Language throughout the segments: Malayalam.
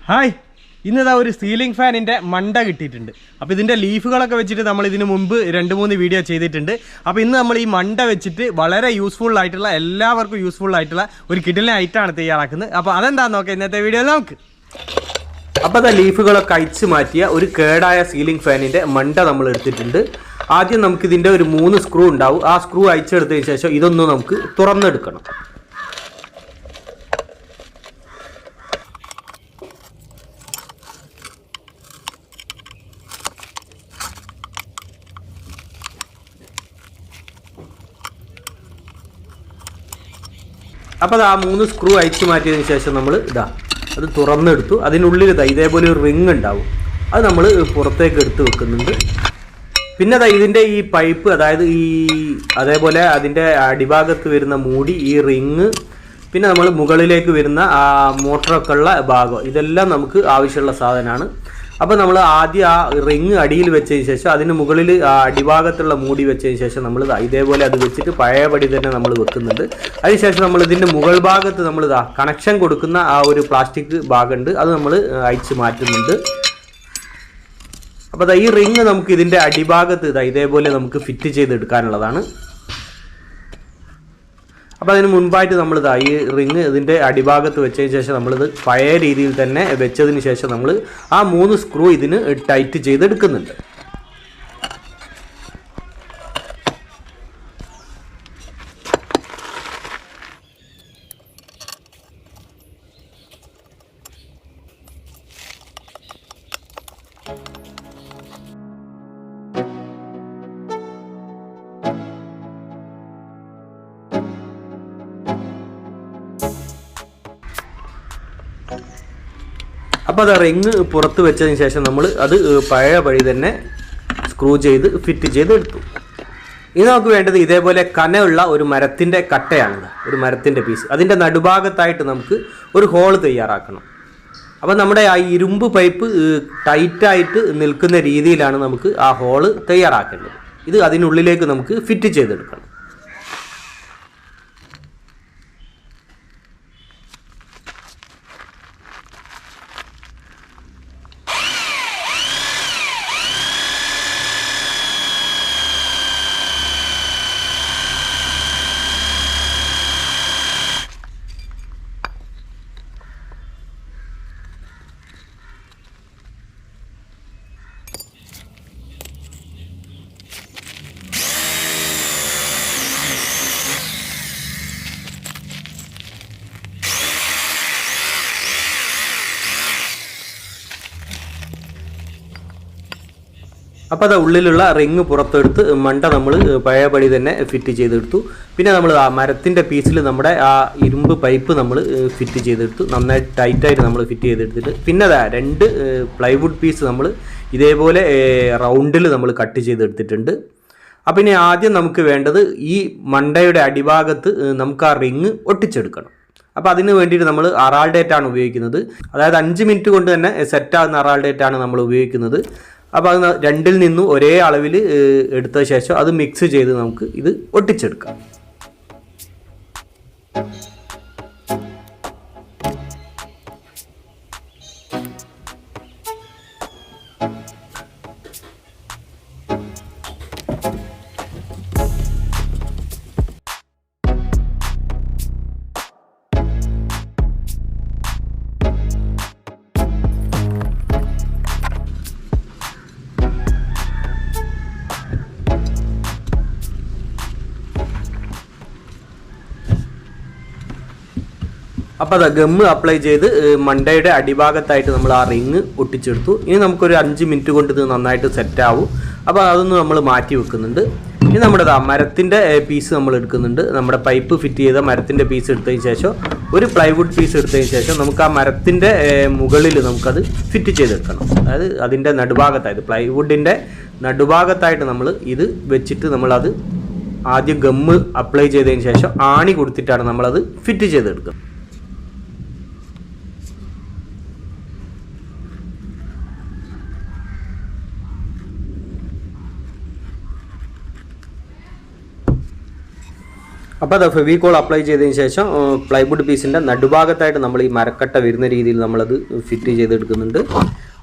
ഹായ്, ഇന്നിതാ ഒരു സീലിംഗ് ഫാനിൻ്റെ മണ്ട കിട്ടിയിട്ടുണ്ട്. അപ്പോൾ ഇതിൻ്റെ ലീഫുകളൊക്കെ വെച്ചിട്ട് നമ്മൾ ഇതിന് മുമ്പ് 2-3 വീഡിയോ ചെയ്തിട്ടുണ്ട്. അപ്പോൾ ഇന്ന് നമ്മൾ ഈ മണ്ട വെച്ചിട്ട് വളരെ യൂസ്ഫുൾ ആയിട്ടുള്ള, എല്ലാവർക്കും യൂസ്ഫുൾ ആയിട്ടുള്ള ഒരു കിടിലൻ ഐറ്റമാണ് തയ്യാറാക്കുന്നത്. അപ്പോൾ അതെന്താണെന്ന് നോക്കാം ഇന്നത്തെ വീഡിയോയിൽ നമുക്ക്. അപ്പോൾ അത് ലീഫുകളൊക്കെ അയച്ച് മാറ്റിയ ഒരു കേടായ സീലിംഗ് ഫാനിൻ്റെ മണ്ട നമ്മൾ എടുത്തിട്ടുണ്ട്. ആദ്യം നമുക്കിതിൻ്റെ ഒരു 3 സ്ക്രൂ ഉണ്ടാവും. ആ സ്ക്രൂ അയച്ചെടുത്തതിന് ശേഷം ഇതൊന്നും നമുക്ക് തുറന്നെടുക്കണം. അപ്പോൾ അത് ആ 3 സ്ക്രൂ അയച്ച് മാറ്റിയതിന് ശേഷം നമ്മൾ അത് തുറന്നെടുത്തു. അതിനുള്ളിൽ ഇതേപോലെ ഒരു റിങ് ഉണ്ടാവും. അത് നമ്മൾ പുറത്തേക്ക് എടുത്ത് വെക്കുന്നുണ്ട്. പിന്നെ ഇതിൻ്റെ ഈ പൈപ്പ്, അതായത് അതേപോലെ അതിൻ്റെ അടിഭാഗത്ത് വരുന്ന മൂടി, ഈ റിങ്, പിന്നെ നമ്മൾ മുകളിലേക്ക് വരുന്ന ആ മോട്ടറൊക്കെ ഉള്ള ഭാഗം, ഇതെല്ലാം നമുക്ക് ആവശ്യമുള്ള സാധനമാണ്. അപ്പോൾ നമ്മൾ ആദ്യം ആ റിങ് അടിയിൽ വെച്ചതിന് ശേഷം അതിന് മുകളിൽ ആ അടിഭാഗത്തുള്ള മൂടി വെച്ചതിന് ശേഷം നമ്മൾ ഇതേപോലെ അത് വെച്ചിട്ട് പഴയപടി തന്നെ നമ്മൾ വെക്കുന്നുണ്ട്. അതിനുശേഷം നമ്മൾ ഇതിൻ്റെ മുകൾ ഭാഗത്ത് നമ്മൾ കണക്ഷൻ കൊടുക്കുന്ന ആ ഒരു പ്ലാസ്റ്റിക് ഭാഗമുണ്ട്, അത് നമ്മൾ അയച്ച് മാറ്റുന്നുണ്ട്. അപ്പോൾ ഈ റിങ് നമുക്ക് ഇതിൻ്റെ അടിഭാഗത്ത് ഇതേപോലെ നമുക്ക് ഫിറ്റ് ചെയ്തെടുക്കാനുള്ളതാണ്. അപ്പോൾ അതിന് മുൻപായിട്ട് നമ്മൾ ഈ റിങ് ഇതിൻ്റെ അടിഭാഗത്ത് വെച്ചതിന് ശേഷം നമ്മളിത് പഴയ രീതിയിൽ തന്നെ വെച്ചതിന് ശേഷം നമ്മൾ ആ 3 സ്ക്രൂ ഇതിന് ടൈറ്റ് ചെയ്തെടുക്കുന്നുണ്ട്. അപ്പോൾ അത് റിങ് പുറത്ത് വെച്ചതിന് ശേഷം നമ്മൾ അത് പഴയ വഴി തന്നെ സ്ക്രൂ ചെയ്ത് ഫിറ്റ് ചെയ്തെടുത്തു. ഇനി നമുക്ക് വേണ്ടത് ഇതേപോലെ കനമുള്ള ഒരു മരത്തിൻ്റെ കട്ടയാണ്, ഒരു മരത്തിൻ്റെ പീസ്. അതിൻ്റെ നടുഭാഗത്തായിട്ട് നമുക്ക് ഒരു ഹോൾ തയ്യാറാക്കണം. അപ്പോൾ നമ്മുടെ ആ ഇരുമ്പ് പൈപ്പ് ടൈറ്റായിട്ട് നിൽക്കുന്ന രീതിയിലാണ് നമുക്ക് ആ ഹോള് തയ്യാറാക്കേണ്ടത്. ഇത് അതിനുള്ളിലേക്ക് നമുക്ക് ഫിറ്റ് ചെയ്തെടുക്കണം. അപ്പോൾ അത് ഉള്ളിലുള്ള റിങ് പുറത്തെടുത്ത് മണ്ട നമ്മൾ പഴയപടി തന്നെ ഫിറ്റ് ചെയ്തെടുത്തു. പിന്നെ നമ്മൾ ആ മരത്തിൻ്റെ പീസിൽ നമ്മുടെ ആ ഇരുമ്പ് പൈപ്പ് നമ്മൾ ഫിറ്റ് ചെയ്തെടുത്തു. നന്നായി ടൈറ്റായിട്ട് നമ്മൾ ഫിറ്റ് ചെയ്തെടുത്തിട്ട് പിന്നെ 2 പ്ലൈവുഡ് പീസ് നമ്മൾ ഇതേപോലെ റൗണ്ടിൽ നമ്മൾ കട്ട് ചെയ്തെടുത്തിട്ടുണ്ട്. അപ്പോൾ ഇനി ആദ്യം നമുക്ക് വേണ്ടത് ഈ മണ്ടയുടെ അടിഭാഗത്ത് നമുക്ക് ആ റിങ് ഒട്ടിച്ചെടുക്കണം. അപ്പോൾ അതിന് വേണ്ടിയിട്ട് നമ്മൾ അറാൾഡേറ്റാണ് ഉപയോഗിക്കുന്നത്. അതായത് 5 മിനിറ്റ് കൊണ്ട് തന്നെ സെറ്റാകുന്ന അറാൾഡേറ്റാണ് നമ്മൾ ഉപയോഗിക്കുന്നത്. അപ്പോൾ അത് 2ൽ നിന്നും ഒരേ അളവിൽ എടുത്ത ശേഷം അത് മിക്സ് ചെയ്ത് നമുക്ക് ഇത് ഒട്ടിച്ചെടുക്കാം. അപ്പോൾ അത് ഗമ്മ് അപ്ലൈ ചെയ്ത് മണ്ടയുടെ അടിഭാഗത്തായിട്ട് നമ്മൾ ആ റിങ് ഒട്ടിച്ചെടുത്തു. ഇനി നമുക്കൊരു 5 മിനിറ്റ് കൊണ്ട് ഇത് നന്നായിട്ട് സെറ്റാവും. അപ്പോൾ അതൊന്ന് നമ്മൾ മാറ്റി വെക്കുന്നുണ്ട്. ഇനി നമ്മുടെ മരത്തിൻ്റെ പീസ് നമ്മൾ എടുക്കുന്നുണ്ട്. നമ്മുടെ പൈപ്പ് ഫിറ്റ് ചെയ്ത മരത്തിൻ്റെ പീസ് എടുത്തതിന് ശേഷം ഒരു പ്ലൈവുഡ് പീസ് എടുത്തതിന് ശേഷം നമുക്ക് ആ മരത്തിൻ്റെ മുകളിൽ നമുക്കത് ഫിറ്റ് ചെയ്തെടുക്കണം. അതായത് അതിൻ്റെ നടുഭാഗത്തായിട്ട്, പ്ലൈവുഡിൻ്റെ നടുഭാഗത്തായിട്ട് നമ്മൾ ഇത് വെച്ചിട്ട് നമ്മളത് ആദ്യം ഗമ്മ് അപ്ലൈ ചെയ്തതിന് ശേഷം ആണി കൊടുത്തിട്ടാണ് നമ്മളത് ഫിറ്റ് ചെയ്തെടുക്കുന്നത്. അപ്പോൾ അത് ഫെവിക്കോൾ അപ്ലൈ ചെയ്തതിന് ശേഷം പ്ലൈവുഡ് പീസിൻ്റെ നടുഭാഗത്തായിട്ട് നമ്മൾ ഈ മരക്കട്ട വരുന്ന രീതിയിൽ നമ്മളത് ഫിറ്റ് ചെയ്തെടുക്കുന്നുണ്ട്.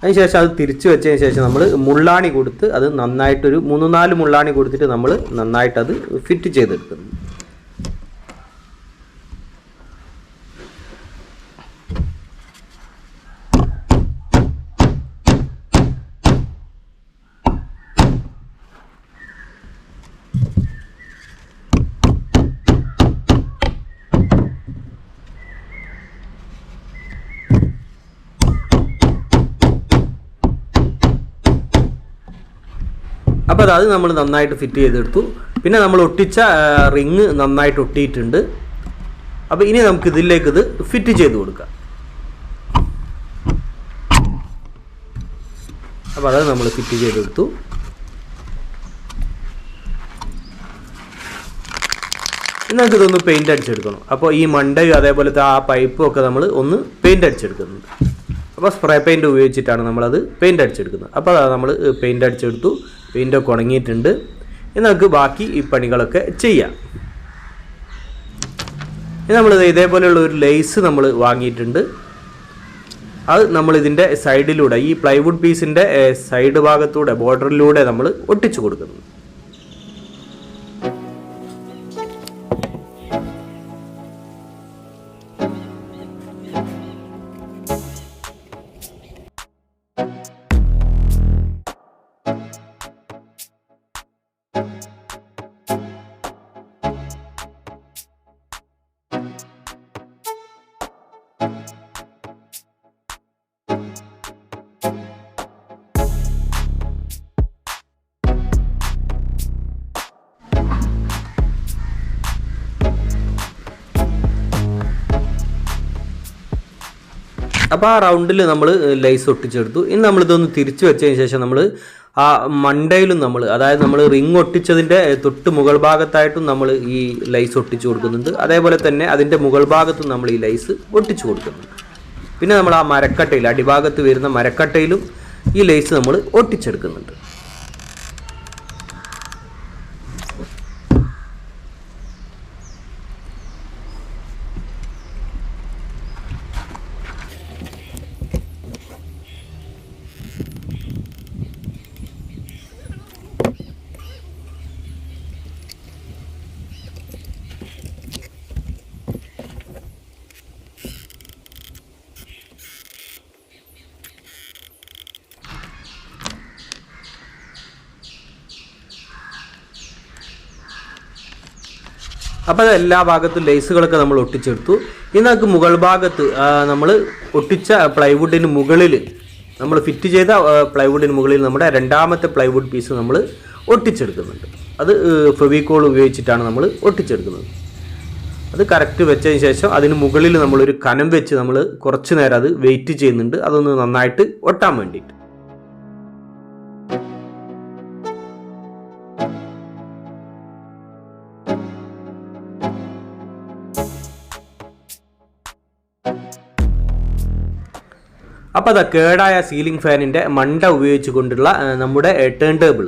അതിനുശേഷം അത് തിരിച്ച് വെച്ചതിന് ശേഷം നമ്മൾ മുള്ളാണി കൊടുത്ത് അത് നന്നായിട്ടൊരു 3-4 മുള്ളാണി കൊടുത്തിട്ട് നമ്മൾ നന്നായിട്ടത് ഫിറ്റ് ചെയ്തെടുക്കുന്നു. അപ്പോൾ അത് നമ്മൾ നന്നായിട്ട് ഫിറ്റ് ചെയ്തെടുത്തു. പിന്നെ നമ്മൾ ഒട്ടിച്ച റിങ് നന്നായിട്ട് ഒട്ടിയിട്ടുണ്ട്. അപ്പോൾ ഇനി നമുക്ക് ഇതിലേക്ക് ഇത് ഫിറ്റ് ചെയ്ത് കൊടുക്കാം. അപ്പോൾ അത് നമ്മൾ ഫിറ്റ് ചെയ്തെടുത്തു. ഇനി നമുക്ക് ഇതൊന്ന് പെയിൻ്റ് അടിച്ചെടുക്കണം. അപ്പോൾ ഈ മണ്ടയും അതേപോലത്തെ ആ പൈപ്പും ഒക്കെ നമ്മൾ ഒന്ന് പെയിൻ്റ് അടിച്ചെടുക്കുന്നുണ്ട്. അപ്പോൾ സ്പ്രേ പെയിൻറ്റ് ഉപയോഗിച്ചിട്ടാണ് നമ്മളത് പെയിൻ്റ് അടിച്ചെടുക്കുന്നത്. അപ്പോൾ അത് നമ്മൾ പെയിൻ്റ് അടിച്ചെടുത്തു. പെയിൻ്റൊക്കെ ഉണങ്ങിയിട്ടുണ്ട്. ഇനി നമുക്ക് ബാക്കി ഈ പണികളൊക്കെ ചെയ്യാം. ഇനി നമ്മൾ ഇതേപോലെയുള്ള ഒരു ലേസ് നമ്മൾ വാങ്ങിയിട്ടുണ്ട്. അത് നമ്മൾ ഇതിൻ്റെ സൈഡിലൂടെ ഈ പ്ലൈവുഡ് പീസിൻ്റെ സൈഡ് ഭാഗത്തൂടെ ബോർഡറിലൂടെ നമ്മൾ ഒട്ടിച്ചു കൊടുക്കുന്നു. അപ്പോൾ ആ റൗണ്ടിൽ നമ്മൾ ലൈസ് ഒട്ടിച്ചെടുത്തു. ഇനി നമ്മളിതൊന്ന് തിരിച്ചു വെച്ചതിന് ശേഷം നമ്മൾ ആ മണ്ടയിലും നമ്മൾ, അതായത് നമ്മൾ റിങ് ഒട്ടിച്ചതിൻ്റെ തൊട്ട് മുകൾ ഭാഗത്തായിട്ടും നമ്മൾ ഈ ലൈസ് ഒട്ടിച്ചു കൊടുക്കുന്നുണ്ട്. അതേപോലെ തന്നെ അതിൻ്റെ മുകൾ ഭാഗത്തും നമ്മൾ ഈ ലൈസ് ഒട്ടിച്ചു കൊടുക്കുന്നുണ്ട്. പിന്നെ നമ്മൾ ആ മരക്കട്ടയിൽ, അടിഭാഗത്ത് വരുന്ന മരക്കട്ടയിലും ഈ ലൈസ് നമ്മൾ ഒട്ടിച്ചെടുക്കുന്നുണ്ട്. അപ്പോൾ അത് എല്ലാ ഭാഗത്തും ലേസുകളൊക്കെ നമ്മൾ ഒട്ടിച്ചെടുത്തു. ഇനി നമുക്ക് മുകൾ ഭാഗത്ത് നമ്മൾ ഒട്ടിച്ച പ്ലൈവുഡിന് മുകളിൽ, നമ്മൾ ഫിറ്റ് ചെയ്ത പ്ലൈവുഡിന് മുകളിൽ നമ്മുടെ രണ്ടാമത്തെ പ്ലൈവുഡ് പീസ് നമ്മൾ ഒട്ടിച്ചെടുക്കുന്നുണ്ട്. അത് ഫെവിക്കോൾ ഉപയോഗിച്ചിട്ടാണ് നമ്മൾ ഒട്ടിച്ചെടുക്കുന്നത്. അത് കറക്റ്റ് വെച്ചതിന് ശേഷം അതിന് മുകളിൽ നമ്മളൊരു കനം വെച്ച് നമ്മൾ കുറച്ച് നേരം അത് വെയിറ്റ് ചെയ്യുന്നുണ്ട്, അതൊന്ന് നന്നായിട്ട് ഒട്ടാൻ വേണ്ടിയിട്ട്. അപ്പോൾ അത് കേടായ സീലിംഗ് ഫാനിൻ്റെ മണ്ട ഉപയോഗിച്ച് കൊണ്ടുള്ള നമ്മുടെ ടേൺ ടേബിൾ.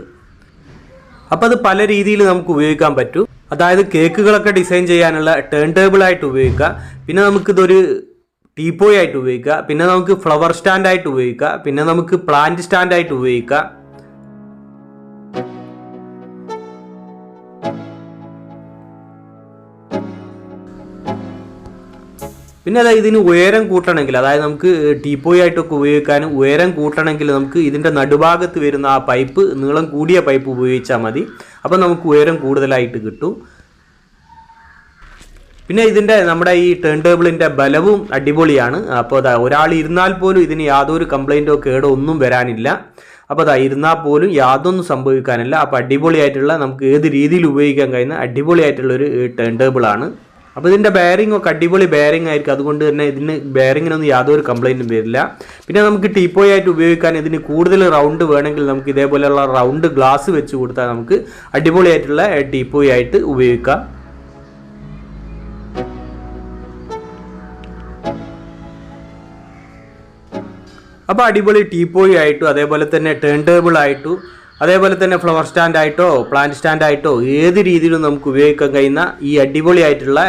അപ്പോൾ അത് പല രീതിയിൽ നമുക്ക് ഉപയോഗിക്കാൻ പറ്റും. അതായത് കേക്കുകളൊക്കെ ഡിസൈൻ ചെയ്യാനുള്ള ടേൺ ടേബിൾ ആയിട്ട് ഉപയോഗിക്കാം. പിന്നെ നമുക്കിതൊരു ടീപ്പോയ് ആയിട്ട് ഉപയോഗിക്കാം. പിന്നെ നമുക്ക് ഫ്ലവർ സ്റ്റാൻഡായിട്ട് ഉപയോഗിക്കാം. പിന്നെ നമുക്ക് പ്ലാന്റ് സ്റ്റാൻഡായിട്ട് ഉപയോഗിക്കാം. പിന്നെ അതായത് ഇതിന് ഉയരം കൂട്ടണമെങ്കിൽ, അതായത് നമുക്ക് ടീപ്പോയ് ആയിട്ടൊക്കെ ഉപയോഗിക്കാനും ഉയരം കൂട്ടണമെങ്കിൽ നമുക്ക് ഇതിൻ്റെ നടുഭാഗത്ത് വരുന്ന ആ പൈപ്പ്, നീളം കൂടിയ പൈപ്പ് ഉപയോഗിച്ചാൽ മതി. അപ്പോൾ നമുക്ക് ഉയരം കൂടുതലായിട്ട് കിട്ടും. പിന്നെ ഇതിൻ്റെ നമ്മുടെ ഈ ടേൺ ടേബിളിൻ്റെ ബലവും അടിപൊളിയാണ്. അപ്പോൾ അതാ ഒരാൾ ഇരുന്നാൽ പോലും ഇതിന് യാതൊരു കംപ്ലൈൻറ്റോ കേടോ ഒന്നും വരാനില്ല. അപ്പോൾ അതാ ഇരുന്നാൽ പോലും യാതൊന്നും സംഭവിക്കാനില്ല. അപ്പോൾ അടിപൊളിയായിട്ടുള്ള, നമുക്ക് ഏത് രീതിയിൽ ഉപയോഗിക്കാൻ കഴിയുന്ന അടിപൊളിയായിട്ടുള്ളൊരു ടേൺ ടേബിളാണ്. അപ്പോൾ ഇതിൻ്റെ ബെയറിംഗ് ഒക്കെ അടിപൊളി ബെയറിംഗ് ആയിരിക്കും. അതുകൊണ്ട് തന്നെ ഇതിന് ബെയറിങ്ങിനൊന്നും യാതൊരു കംപ്ലൈൻറ്റും വരില്ല. പിന്നെ നമുക്ക് ടീപ്പോയ് ആയിട്ട് ഉപയോഗിക്കാൻ ഇതിന് കൂടുതൽ റൗണ്ട് വേണമെങ്കിൽ നമുക്ക് ഇതേപോലെയുള്ള റൗണ്ട് ഗ്ലാസ് വെച്ച് കൊടുത്താൽ നമുക്ക് അടിപൊളിയായിട്ടുള്ള ടീപ്പോയ് ആയിട്ട് ഉപയോഗിക്കാം. അപ്പോൾ അടിപൊളി ടീപ്പോയ് ആയിട്ടും അതേപോലെ തന്നെ ടേൺ ടേബിൾ ആയിട്ടും അതേപോലെ തന്നെ ഫ്ലവർ സ്റ്റാൻഡായിട്ടോ പ്ലാന്റ് സ്റ്റാൻഡായിട്ടോ ഏത് രീതിയിലും നമുക്ക് ഉപയോഗിക്കാൻ കഴിയുന്ന ഈ അടിപൊളിയായിട്ടുള്ള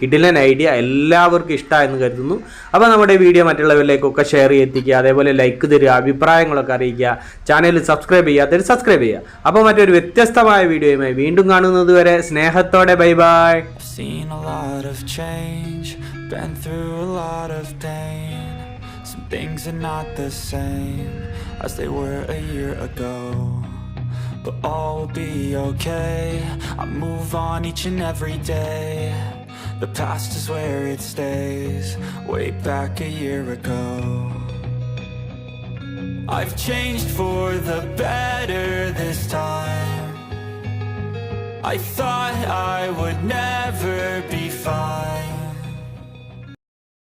കിടിലൻ ഐഡിയ എല്ലാവർക്കും ഇഷ്ടമായെന്ന് കരുതുന്നു. അപ്പോൾ നമ്മുടെ വീഡിയോ മറ്റുള്ളവരിലേക്കൊക്കെ ഷെയർ ചെയ്യിപ്പിക്കുക, അതേപോലെ ലൈക്ക് തരിക, അഭിപ്രായങ്ങളൊക്കെ അറിയിക്കുക, ചാനൽ സബ്സ്ക്രൈബ് ചെയ്യാത്തവർ സബ്സ്ക്രൈബ് ചെയ്യുക. അപ്പോൾ മറ്റൊരു വ്യത്യസ്തമായ വീഡിയോയുമായി വീണ്ടും കാണുന്നത് വരെ സ്നേഹത്തോടെ bye bye. Been through a lot of pain. Some things are not the same as they were a year ago, but all will be okay. I move on each and every day. The past is where it stays, way back a year ago. I've changed for the better this time. I thought I would never